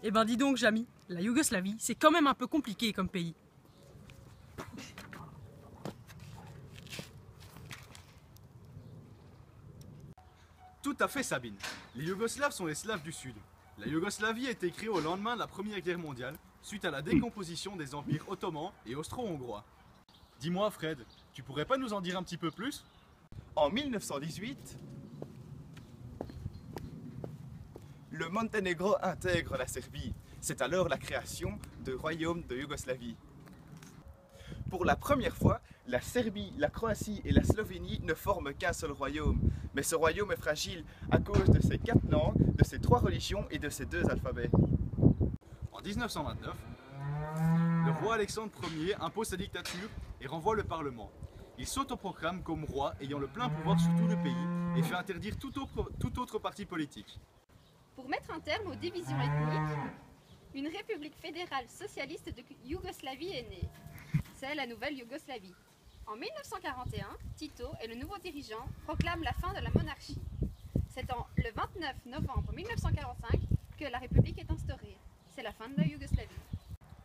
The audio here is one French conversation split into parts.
Eh ben dis donc Jamy, la Yougoslavie, c'est quand même un peu compliqué comme pays. Tout à fait Sabine. Les Yougoslaves sont les Slaves du Sud. La Yougoslavie a été créée au lendemain de la Première Guerre mondiale, suite à la décomposition des empires ottomans et austro-hongrois. Dis-moi Fred, tu pourrais pas nous en dire un petit peu plus? En 1918, le Monténégro intègre la Serbie. C'est alors la création du royaume de Yougoslavie. Pour la première fois, la Serbie, la Croatie et la Slovénie ne forment qu'un seul royaume. Mais ce royaume est fragile à cause de ses 4 langues, de ses 3 religions et de ses 2 alphabets. En 1929, le roi Alexandre Ier impose sa dictature et renvoie le Parlement. Il s'autoproclame comme roi ayant le plein pouvoir sur tout le pays et fait interdire tout autre parti politique. Pour mettre un terme aux divisions ethniques, une république fédérale socialiste de Yougoslavie est née. C'est la nouvelle Yougoslavie. En 1941, Tito et le nouveau dirigeant proclament la fin de la monarchie. C'est le 29 novembre 1945 que la République est instaurée. C'est la fin de la Yougoslavie.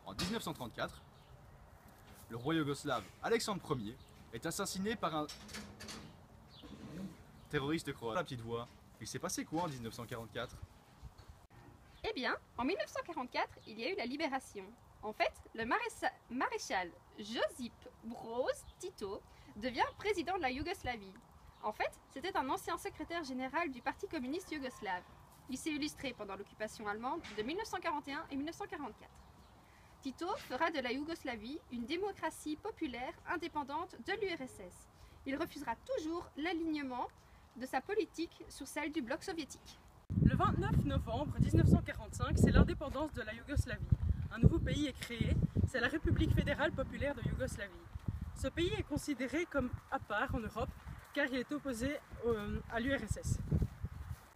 En 1934, le roi yougoslave Alexandre Ier est assassiné par un terroriste croate. La petite voix, il s'est passé quoi en 1944? Eh bien, en 1944, il y a eu la libération. En fait, le maréchal Josip Broz Tito devient président de la Yougoslavie. En fait, c'était un ancien secrétaire général du Parti communiste yougoslave. Il s'est illustré pendant l'occupation allemande de 1941 et 1944. Tito fera de la Yougoslavie une démocratie populaire indépendante de l'URSS. Il refusera toujours l'alignement de sa politique sur celle du bloc soviétique. Le 29 novembre 1945, c'est l'indépendance de la Yougoslavie. Un nouveau pays est créé, c'est la République fédérale populaire de Yougoslavie. Ce pays est considéré comme à part en Europe car il est opposé à l'URSS.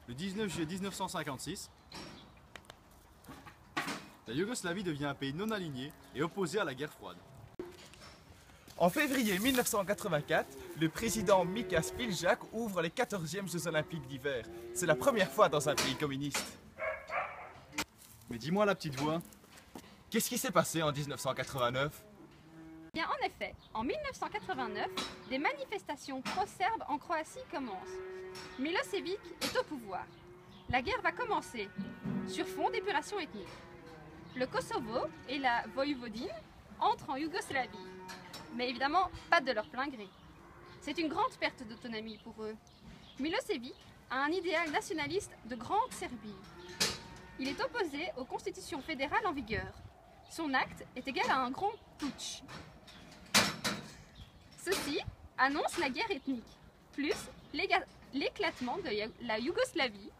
Le 19 juillet 1956, la Yougoslavie devient un pays non aligné et opposé à la guerre froide. En février 1984, le président Mika Spiljak ouvre les 14e Jeux Olympiques d'hiver. C'est la première fois dans un pays communiste. Mais dis-moi la petite voix, Qu'est-ce qui s'est passé en 1989? Bien, en effet, en 1989, des manifestations pro-serbes en Croatie commencent. Milosevic est au pouvoir. La guerre va commencer, sur fond d'épuration ethnique. Le Kosovo et la Voïvodine entrent en Yougoslavie, mais évidemment pas de leur plein gré. C'est une grande perte d'autonomie pour eux. Milosevic a un idéal nationaliste de grande Serbie. Il est opposé aux constitutions fédérales en vigueur. Son acte est égal à un grand putsch. Ceci annonce la guerre ethnique, plus l'éclatement de la Yougoslavie.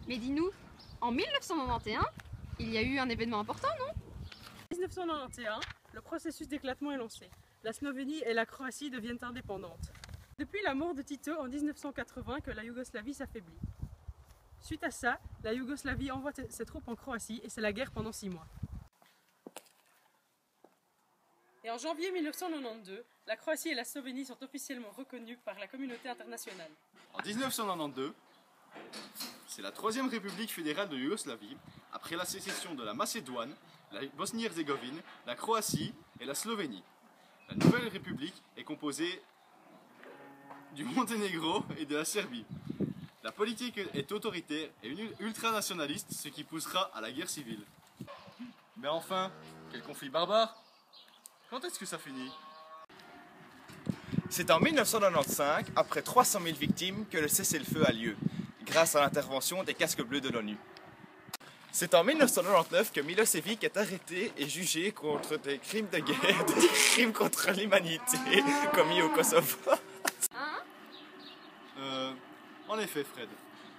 Mais dis-nous, en 1991, il y a eu un événement important, non? En 1991, le processus d'éclatement est lancé. La Slovénie et la Croatie deviennent indépendantes. Depuis la mort de Tito en 1980 que la Yougoslavie s'affaiblit. Suite à ça, la Yougoslavie envoie ses troupes en Croatie et c'est la guerre pendant 6 mois. Et en janvier 1992, la Croatie et la Slovénie sont officiellement reconnues par la communauté internationale. en 1992, c'est la troisième république fédérale de Yougoslavie, après la sécession de la Macédoine, la Bosnie-Herzégovine, la Croatie et la Slovénie. La nouvelle république est composée du Monténégro et de la Serbie. La politique est autoritaire et ultranationaliste, ce qui poussera à la guerre civile. Mais enfin, quel conflit barbare! Quand est-ce que ça finit? C'est en 1995, après 300 000 victimes, que le cessez-le-feu a lieu, grâce à l'intervention des casques bleus de l'ONU. C'est en 1999 que Milosevic est arrêté et jugé contre des crimes de guerre, des crimes contre l'humanité commis au Kosovo. En effet, Fred.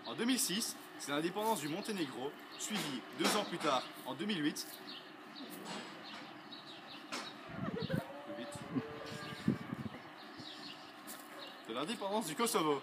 En 2006, c'est l'indépendance du Monténégro, suivie 2 ans plus tard, en 2008, de l'indépendance du Kosovo.